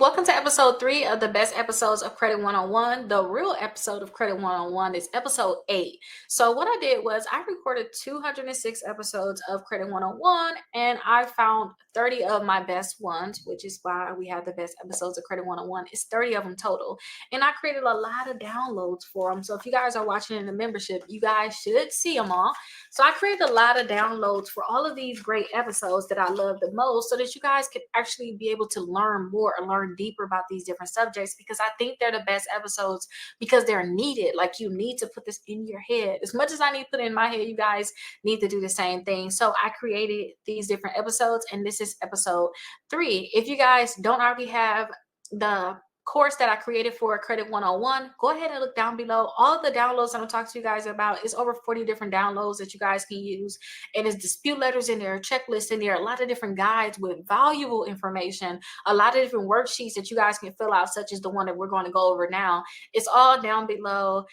welcome to episode 3 of the best episodes of Credit 101. The real episode of Credit 101 is episode 8. So what I did was I recorded 206 episodes of Credit 101 and I found 30 of my best ones, which is why we have the best episodes of Credit 101. It's 30 of them total. And I created a lot of downloads for them. So if you guys are watching in the membership, you guys should see them all. So I created a lot of downloads for all of these great episodes that I love the most so that you guys can actually be able to learn more or learn deeper about these different subjects, because I think they're the best episodes because they're needed. Like, you need to put this in your head. As much as I need to put it in my head, you guys need to do the same thing. So I created these different episodes, and this is episode 3. If you guys don't already have the course that I created for Credit 101, go ahead and look down below. All the downloads I'm going to talk to you guys about is over 40 different downloads that you guys can use. And it's dispute letters in there, checklists in there, a lot of different guides with valuable information, a lot of different worksheets that you guys can fill out, such as the one that we're going to go over now. It's all down below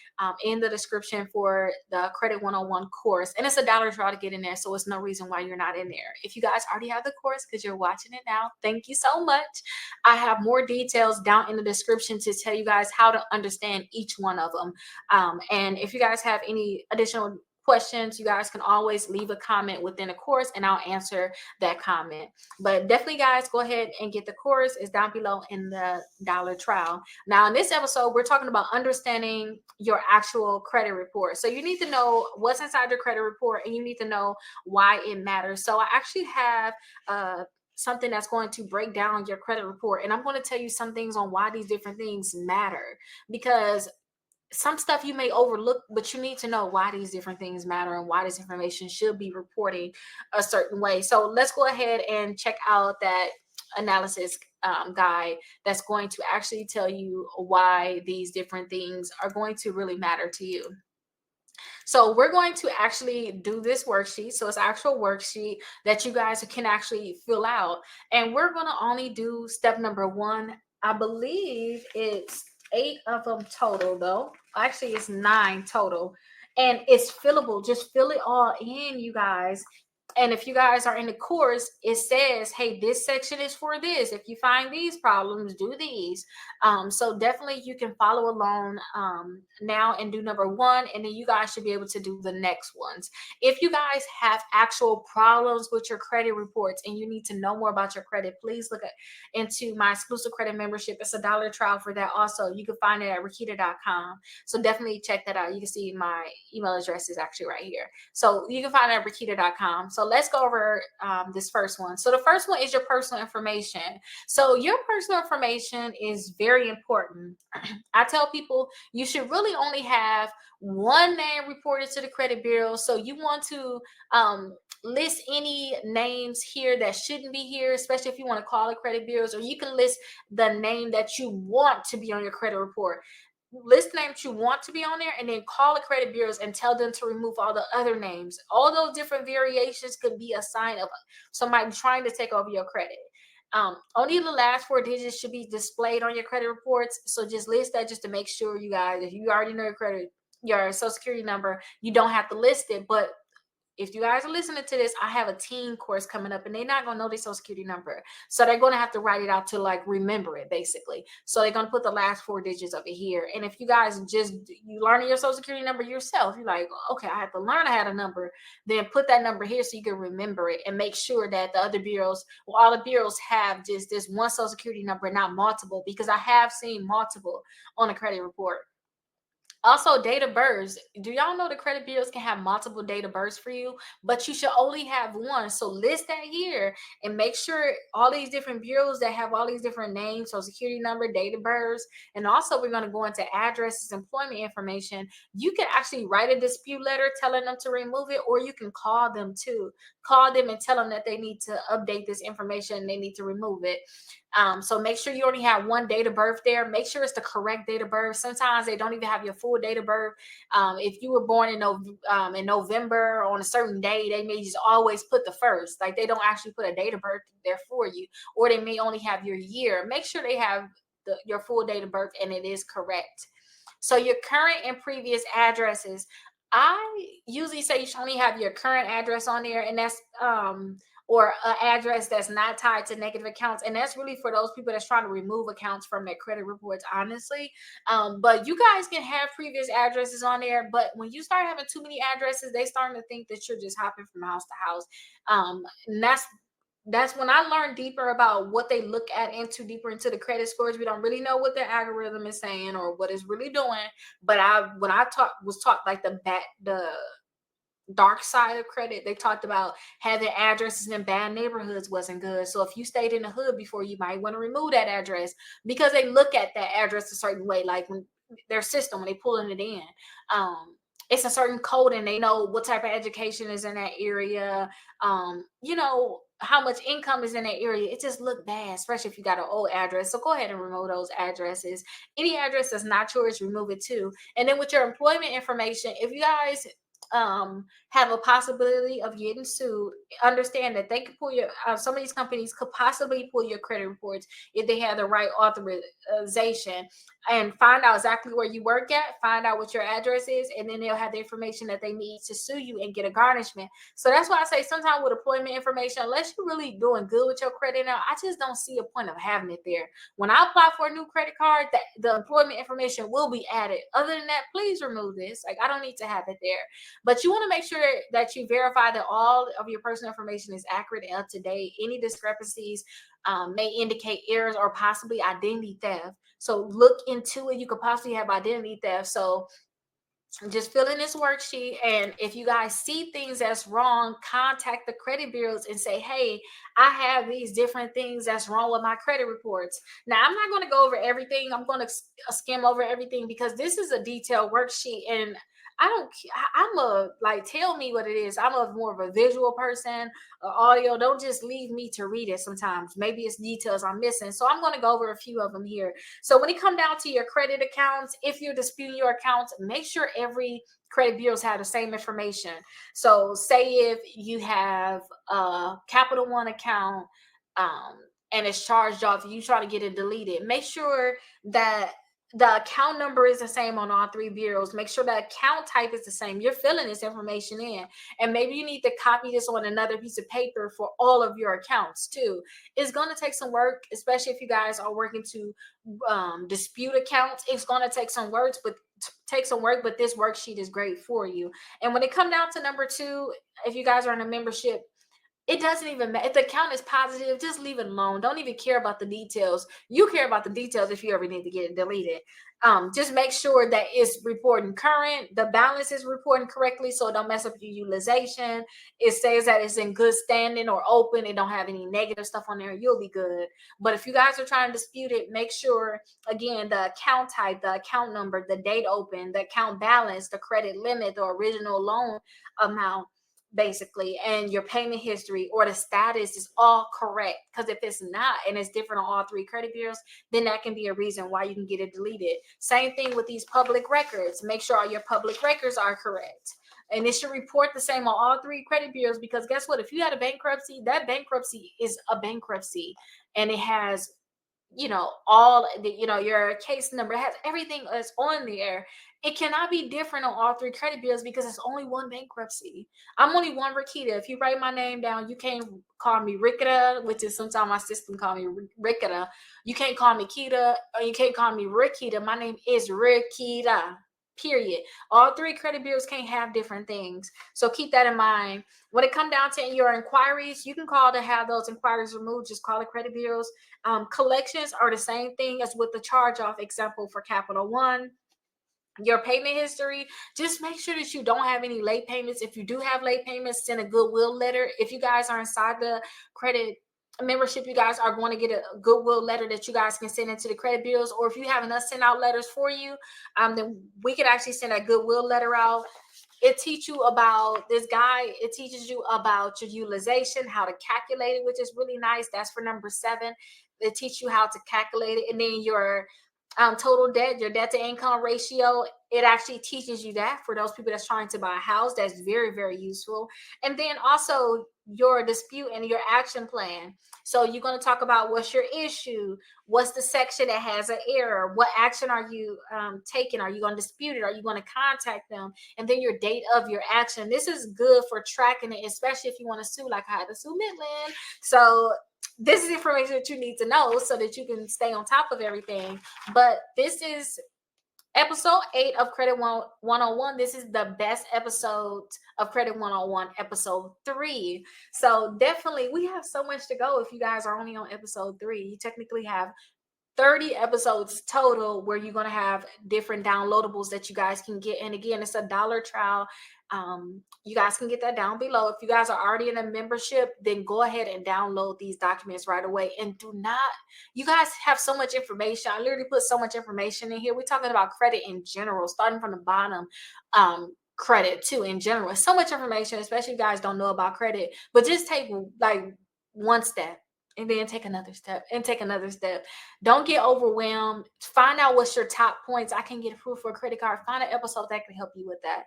in the description for the Credit 101 course. And it's $1 draw to get in there, so it's no reason why you're not in there. If you guys already have the course because you're watching it now, thank you so much. I have more details down in the description to tell you guys how to understand each one of them. And if you guys have any additional questions, you guys can always leave a comment within the course and I'll answer that comment. But definitely, guys, go ahead and get the course. It's down below in the dollar trial. Now, in this episode, we're talking about understanding your actual credit report. So you need to know what's inside your credit report, and you need to know why it matters. So I actually have something that's going to break down your credit report, and I'm going to tell you some things on why these different things matter, because some stuff you may overlook, but you need to know why these different things matter and why this information should be reporting a certain way. So let's go ahead and check out that analysis guide that's going to actually tell you why these different things are going to really matter to you. So we're going to actually do this worksheet. So it's an actual worksheet that you guys can actually fill out. And we're going to only do step number 1. I believe it's 8 of them total, though. Actually, it's 9 total. And it's fillable. Just fill it all in, you guys. And if you guys are in the course, it says, hey, this section is for this. If you find these problems, do these. So definitely you can follow along now and do number 1, and then you guys should be able to do the next ones. If you guys have actual problems with your credit reports and you need to know more about your credit, please look into my exclusive credit membership. It's a $1 trial for that. Also, you can find it at Rickita.com. So definitely check that out. You can see my email address is actually right here. So you can find it at Rickita.com. So let's go over this first one. So the first one is your personal information. So your personal information is very important. I tell people you should really only have one name reported to the credit bureau. So you want to list any names here that shouldn't be here, especially if you want to call the credit bureaus, or you can list the name that you want to be on your credit report. List names you want to be on there, and then call the credit bureaus and tell them to remove all the other names. All those different variations could be a sign of somebody trying to take over your credit. Only the last 4 digits should be displayed on your credit reports. So just list that just to make sure, you guys, if you already know your social security number, you don't have to list it. But if you guys are listening to this, I have a teen course coming up, and they're not going to know their social security number. So they're going to have to write it out to like remember it, basically. So they're going to put the last 4 digits of it here. And if you guys you learning your social security number yourself, you're like, okay, I have to learn I had a number, then put that number here so you can remember it, and make sure that the other bureaus, well, all the bureaus have just this one social security number, not multiple, because I have seen multiple on a credit report. Also, date of birth. Do y'all know the credit bureaus can have multiple date of births for you, but you should only have one. So list that here and make sure all these different bureaus that have all these different names, social security number, date of birth, and also we're going to go into addresses, employment information. You can actually write a dispute letter telling them to remove it, or you can call them too. Call them and tell them that they need to update this information and they need to remove it. So make sure you only have one date of birth there. Make sure it's the correct date of birth. Sometimes they don't even have your full date of birth. If you were born in November on a certain day, they may just always put the first. Like, they don't actually put a date of birth there for you, or they may only have your year. Make sure they have your full date of birth and it is correct. So your current and previous addresses. I usually say you should only have your current address on there, and that's or an address that's not tied to negative accounts. And that's really for those people that's trying to remove accounts from their credit reports, honestly. But you guys can have previous addresses on there, but when you start having too many addresses, they starting to think that you're just hopping from house to house. And that's when I learned deeper about what they look at into deeper into the credit scores. We don't really know what their algorithm is saying or what it's really doing. But when I was taught like the dark side of credit, they talked about having addresses in bad neighborhoods wasn't good. So if you stayed in the hood before, you might want to remove that address, because they look at that address a certain way, like when their system, when they pulling it in. It's a certain code and they know what type of education is in that area, how much income is in that area. It just look bad, especially if you got an old address. So go ahead and remove those addresses. Any address that's not yours, remove it too. And then with your employment information, if you guys have a possibility of getting sued, understand that they could pull your some of these companies could possibly pull your credit reports if they have the right authorization, and find out exactly where you work at, find out what your address is, and then they'll have the information that they need to sue you and get a garnishment. So that's why I say sometimes with employment information, unless you're really doing good with your credit now, I just don't see a point of having it there. When I apply for a new credit card, that the employment information will be added. Other than that, please remove this. Like, I don't need to have it there. But you want to make sure that you verify that all of your personal information is accurate and up to date. Any discrepancies may indicate errors or possibly identity theft. So look into it. You could possibly have identity theft. So just fill in this worksheet, and if you guys see things that's wrong, contact the credit bureaus and say, hey, I have these different things that's wrong with my credit reports. Now, I'm not going to go over everything. I'm going to skim over everything because this is a detailed worksheet, and I'm a, like, tell me what it is. I'm a more of a visual person, audio. Don't just leave me to read it. Sometimes maybe it's details I'm missing, so I'm going to go over a few of them here. So when it comes down to your credit accounts, if you're disputing your accounts, make sure every credit bureaus have the same information. So say if you have a Capital One account, and it's charged off, you try to get it deleted, make sure that the account number is the same on all three bureaus. Make sure the account type is the same. You're filling this information in. And maybe you need to copy this on another piece of paper for all of your accounts too. It's going to take some work, especially if you guys are working to dispute accounts. It's going to take some work, but this worksheet is great for you. And when it comes down to number 2, if you guys are in a membership, it doesn't even matter. If the account is positive, just leave it alone. Don't even care about the details. You care about the details if you ever need to get it deleted. Just make sure that it's reporting current, the balance is reporting correctly, so it don't mess up your utilization. It says that it's in good standing or open. It don't have any negative stuff on there. You'll be good. But if you guys are trying to dispute it, make sure, again, the account type, the account number, the date open, the account balance, the credit limit, the original loan amount, basically, and your payment history or the status is all correct. Because if it's not and it's different on all three credit bureaus, then that can be a reason why you can get it deleted. Same thing with these public records. Make sure all your public records are correct, and it should report the same on all three credit bureaus, because guess what, if you had a bankruptcy, that bankruptcy is a bankruptcy, and it has all the, your case number, has everything that's on there. It cannot be different on all three credit bureaus because it's only one bankruptcy. I'm only one Rickita. If you write my name down, you can't call me Rickita, which is sometimes my system call me Rickita. You can't call me Kita, or you can't call me Rickita. My name is Rickita. Period. All three credit bureaus can't have different things. So keep that in mind. When it comes down to your inquiries, you can call to have those inquiries removed. Just call the credit bureaus. Collections are the same thing as with the charge-off example for Capital One. Your payment history, just make sure that you don't have any late payments. If you do have late payments, send a goodwill letter. If you guys are inside the credit membership, you guys are going to get a goodwill letter that you guys can send into the credit bureaus. Or if you having us send out letters for you, then we could actually send a goodwill letter out. It teaches you about this guy. It teaches you about your utilization, how to calculate it, which is really nice. That's for number 7. It teaches you how to calculate it. And then your total debt, your debt to income ratio. It actually teaches you that for those people that's trying to buy a house. That's very, very useful. And then also your dispute and your action plan. So you're going to talk about what's your issue, what's the section that has an error, what action are you taking? Are you going to dispute it? Are you going to contact them? And then your date of your action. This is good for tracking it, especially if you want to sue, like I had to sue Midland. So this is information that you need to know so that you can stay on top of everything. But this is episode 8 of Credit 101. This is the best episode of Credit 101, episode 3. So definitely, we have so much to go. If you guys are only on episode 3, you technically have 30 episodes total where you're going to have different downloadables that you guys can get. And again, it's a $1 trial. You guys can get that down below. If you guys are already in a membership, then go ahead and download these documents right away. And do not, you guys have so much information. I literally put so much information in here. We're talking about credit in general, starting from the bottom. Credit too in general. So much information, especially if you guys don't know about credit. But just take like one step, and then take another step, and take another step. Don't get overwhelmed. Find out what's your top points. I can get approved for a credit card. Find an episode that can help you with that,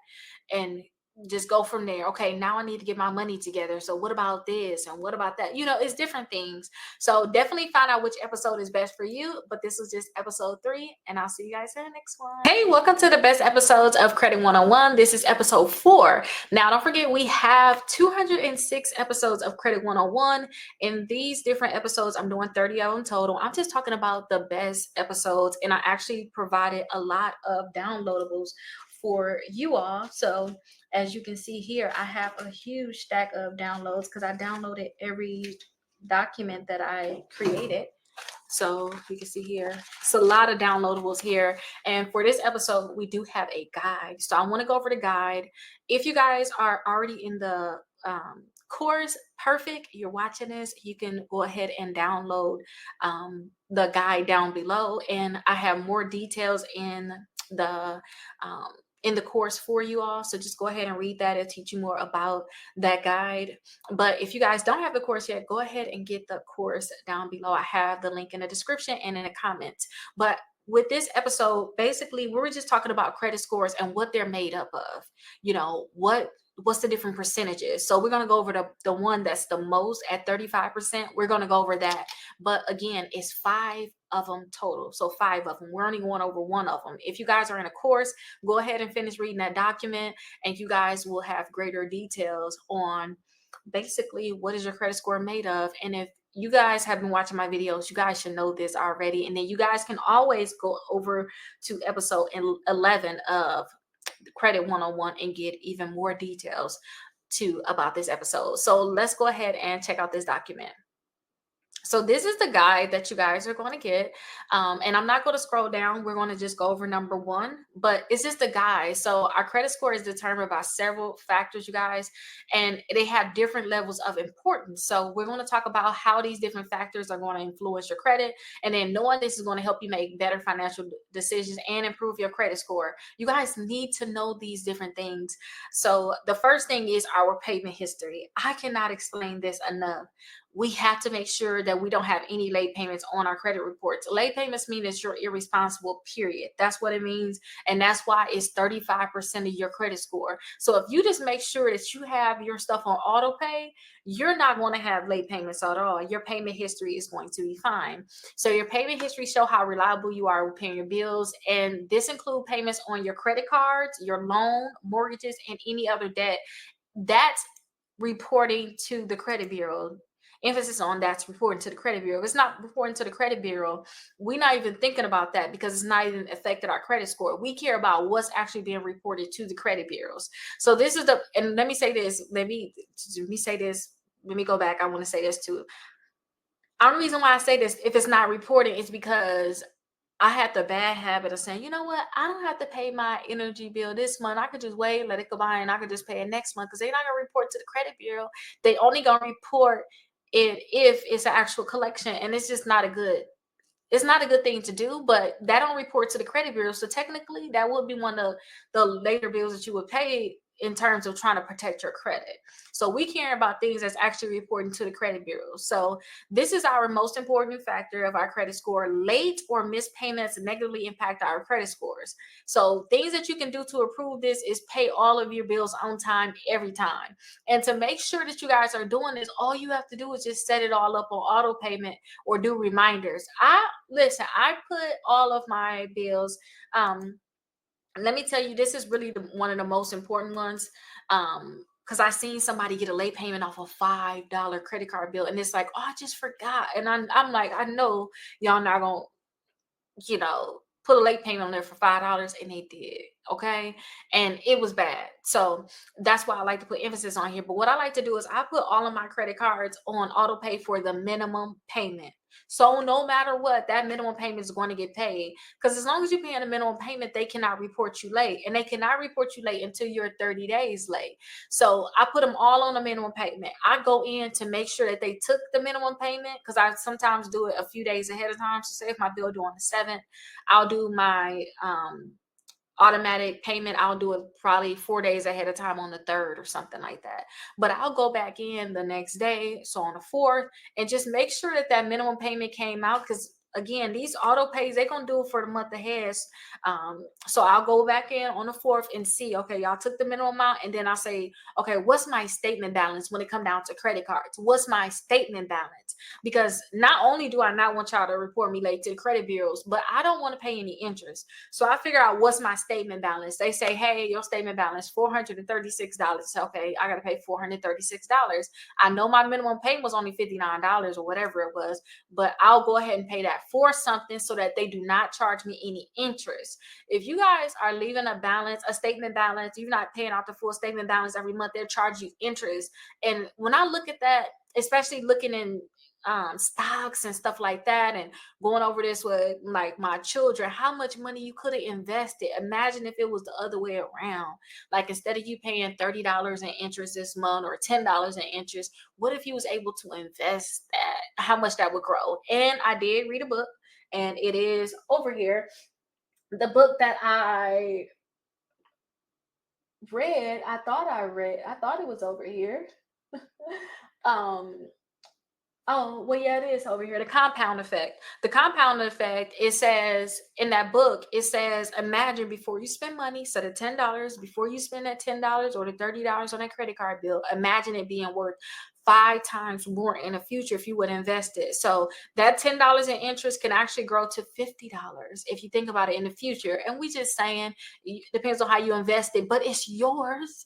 and just go from there. Okay, now I need to get my money together. So what about this? And what about that? You know, it's different things. So definitely find out which episode is best for you. But this was just episode 3, and I'll see you guys in the next one. Hey, welcome to the best episodes of Credit 101. This is episode 4. Now, don't forget, we have 206 episodes of Credit 101. In these different episodes, I'm doing 30 of them total. I'm just talking about the best episodes, and I actually provided a lot of downloadables for you all. So as you can see here, I have a huge stack of downloads because I downloaded every document that I created. So you can see here, it's a lot of downloadables here. And for this episode, we do have a guide. So I want to go over the guide. If you guys are already in the course, perfect, you're watching this, you can go ahead and download the guide down below. And I have more details in the course for you all. So just go ahead and read that. It'll teach you more about that guide. But if you guys don't have the course yet, go ahead and get the course down below. I have the link in the description and in the comments. But with this episode, basically, we were just talking about credit scores and what they're made up of. You know, what's the different percentages. So we're going to go over the one that's the most at 35%. We're going to go over that. But again, it's 5 of them total. So 5 of them. We're only going over 1 of them. If you guys are in a course, go ahead and finish reading that document, and you guys will have greater details on basically what is your credit score made of. And if you guys have been watching my videos, you guys should know this already. And then you guys can always go over to episode 11 of Credit 101 and get even more details about this episode. So let's go ahead and check out this document. So this is the guide that you guys are going to get. And I'm not going to scroll down. We're going to just go over number 1, but it's just the guide. So our credit score is determined by several factors, you guys, and they have different levels of importance. So we're going to talk about how these different factors are going to influence your credit. And then knowing this is going to help you make better financial decisions and improve your credit score. You guys need to know these different things. So the first thing is our payment history. I cannot explain this enough. We have to make sure that we don't have any late payments on our credit reports. Late payments mean that you're irresponsible, period. That's what it means. And that's why it's 35% of your credit score. So if you just make sure that you have your stuff on auto pay, you're not going to have late payments at all. Your payment history is going to be fine. So your payment history show how reliable you are with paying your bills. And this includes payments on your credit cards, your loan, mortgages, and any other debt. That's reporting to the credit bureau. Emphasis on that's reporting to the credit bureau. If it's not reporting to the credit bureau, we're not even thinking about that because it's not even affected our credit score. We care about what's actually being reported to the credit bureaus. So this is and let me say this. Let me say this. Let me go back. I want to say this too. The only reason why I say this, if it's not reported, is because I had the bad habit of saying, you know what, I don't have to pay my energy bill this month. I could just wait, let it go by, and I could just pay it next month because they're not going to report to the credit bureau. They only going to report it if it's an actual collection, and it's just not a good thing to do. But that don't report to the credit bureau, so technically that would be one of the later bills that you would pay in terms of trying to protect your credit. So we care about things that's actually reporting to the credit bureau. So this is our most important factor of our credit score. Late or missed payments negatively impact our credit scores. So things that you can do to improve this is pay all of your bills on time every time. And to make sure that you guys are doing this, all you have to do is just set it all up on auto payment or do reminders. I put all of my bills, let me tell you, this is really one of the most important ones. Because I seen somebody get a late payment off a $5 credit card bill, and it's like, oh, I just forgot. And I'm like, I know y'all not gonna, put a late payment on there for $5, and they did. Okay. And it was bad. So that's why I like to put emphasis on here. But what I like to do is I put all of my credit cards on auto pay for the minimum payment. So no matter what, that minimum payment is going to get paid. Because as long as you're paying a minimum payment, they cannot report you late. And they cannot report you late until you're 30 days late. So I put them all on a minimum payment. I go in to make sure that they took the minimum payment, because I sometimes do it a few days ahead of time. So say if my bill due on the 7th, I'll do my automatic payment. I'll do it probably 4 days ahead of time on the 3rd or something like that. But I'll go back in the next day, so on the 4th, and just make sure that that minimum payment came out, because again, these auto pays, they're gonna do it for the month ahead. So I'll go back in on the 4th and see, okay, y'all took the minimum amount, and then I'll say, okay, what's my statement balance when it come down to credit cards? What's my statement balance? Because not only do I not want y'all to report me late to the credit bureaus, but I don't want to pay any interest. So I figure out what's my statement balance. They say, hey, your statement balance $436. Okay, I got to pay $436. I know my minimum payment was only $59 or whatever it was, but I'll go ahead and pay that for something so that they do not charge me any interest. If you guys are leaving a statement balance, you're not paying out the full statement balance every month, they'll charge you interest. And when I look at that, especially looking in stocks and stuff like that, and going over this with like my children, how much money you could have invested. Imagine if it was the other way around. Like instead of you paying $30 in interest this month or $10 in interest, what if you was able to invest that? How much that would grow? And I did read a book, and it is over here. The book that I read, I thought it was over here. um Oh, well, yeah, it is over here. The compound effect. The compound effect, it says in that book, it says, imagine before you spend money, so the $10, before you spend that $10 or the $30 on that credit card bill, imagine it being worth 5 times more in the future if you would invest it. So that $10 in interest can actually grow to $50 if you think about it in the future. And we just saying, it depends on how you invest it, but it's yours,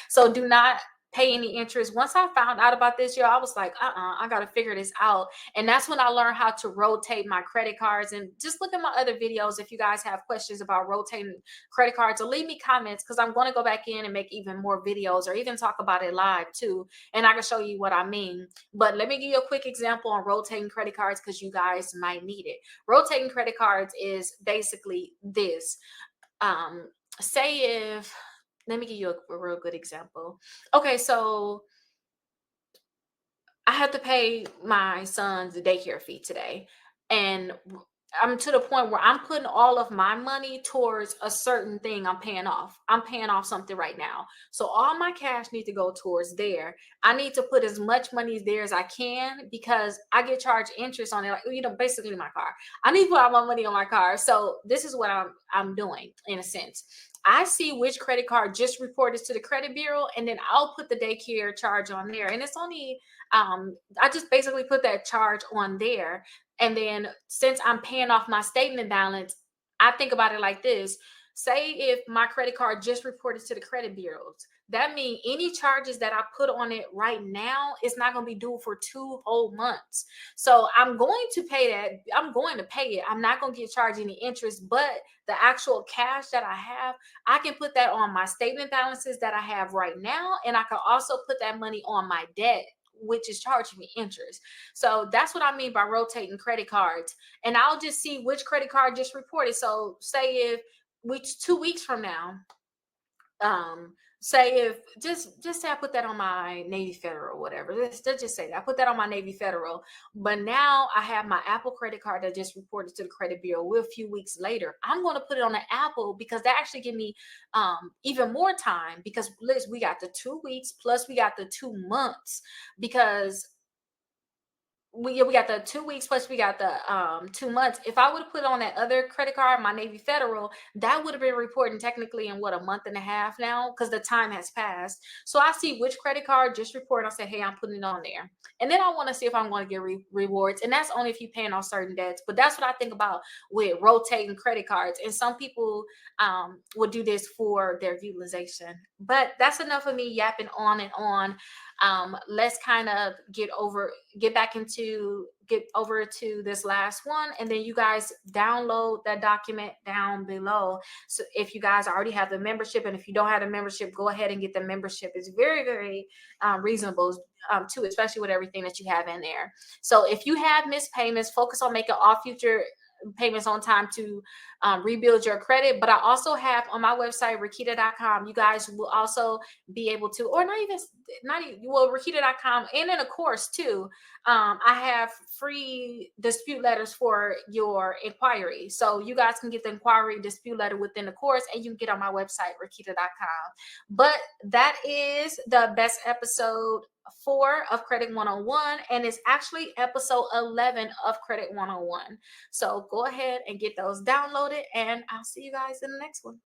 So do not pay any interest. Once I found out about this, I was like, I got to figure this out. And that's when I learned how to rotate my credit cards. And just look at my other videos if you guys have questions about rotating credit cards, or leave me comments, because I'm going to go back in and make even more videos, or even talk about it live too. And I can show you what I mean. But let me give you a quick example on rotating credit cards, because you guys might need it. Rotating credit cards is basically this. Say if Let me give you a real good example. Okay, so I had to pay my son's daycare fee today. And I'm to the point where I'm putting all of my money towards a certain thing I'm paying off. I'm paying off something right now. So all my cash needs to go towards there. I need to put as much money there as I can, because I get charged interest on it. Like, basically my car. I need to put all my money on my car. So this is what I'm doing in a sense. I see which credit card just reported to the credit bureau, and then I'll put the daycare charge on there. And it's only I just basically put that charge on there. And then since I'm paying off my statement balance, I think about it like this. Say if my credit card just reported to the credit bureaus, that means any charges that I put on it right now is not going to be due for 2 whole months. So I'm going to pay that. I'm going to pay it. I'm not going to get charged any interest, but the actual cash that I have, I can put that on my statement balances that I have right now. And I can also put that money on my debt, which is charging me interest. So that's what I mean by rotating credit cards. And I'll just see which credit card just reported. So say if 2 weeks from now, say if just say I put that on my Navy Federal or whatever. Let's just say that I put that on my Navy Federal, but now I have my Apple credit card that just reported to the credit bureau. We're a few weeks later. I'm going to put it on the Apple because that actually give me even more time, because Liz, we got the 2 weeks plus we got the 2 months, because we got the 2 weeks plus we got the 2 months. If I would have put on that other credit card, my Navy Federal, that would have been reporting technically in what, a month and a half now, because the time has passed. So I see which credit card just report. I say, hey, I'm putting it on there, and then I want to see if I'm going to get rewards, and that's only if you're paying off certain debts. But that's what I think about with rotating credit cards, and some people would do this for their utilization. But that's enough of me yapping on and on. Let's kind of get over to this last one, and then you guys download that document down below. So if you guys already have the membership, and if you don't have the membership, go ahead and get the membership. It's very, very reasonable too, especially with everything that you have in there. So if you have missed payments, focus on making all future payments on time to rebuild your credit. But I also have on my website, Rickita.com, you guys will also be able to, or Rickita.com, and in a course too, I have free dispute letters for your inquiry. So you guys can get the inquiry dispute letter within the course, and you can get on my website, Rickita.com. But that is the best episode 4 of Credit 101, and it's actually episode 11 of Credit 101. So go ahead and get those downloaded, and I'll see you guys in the next one.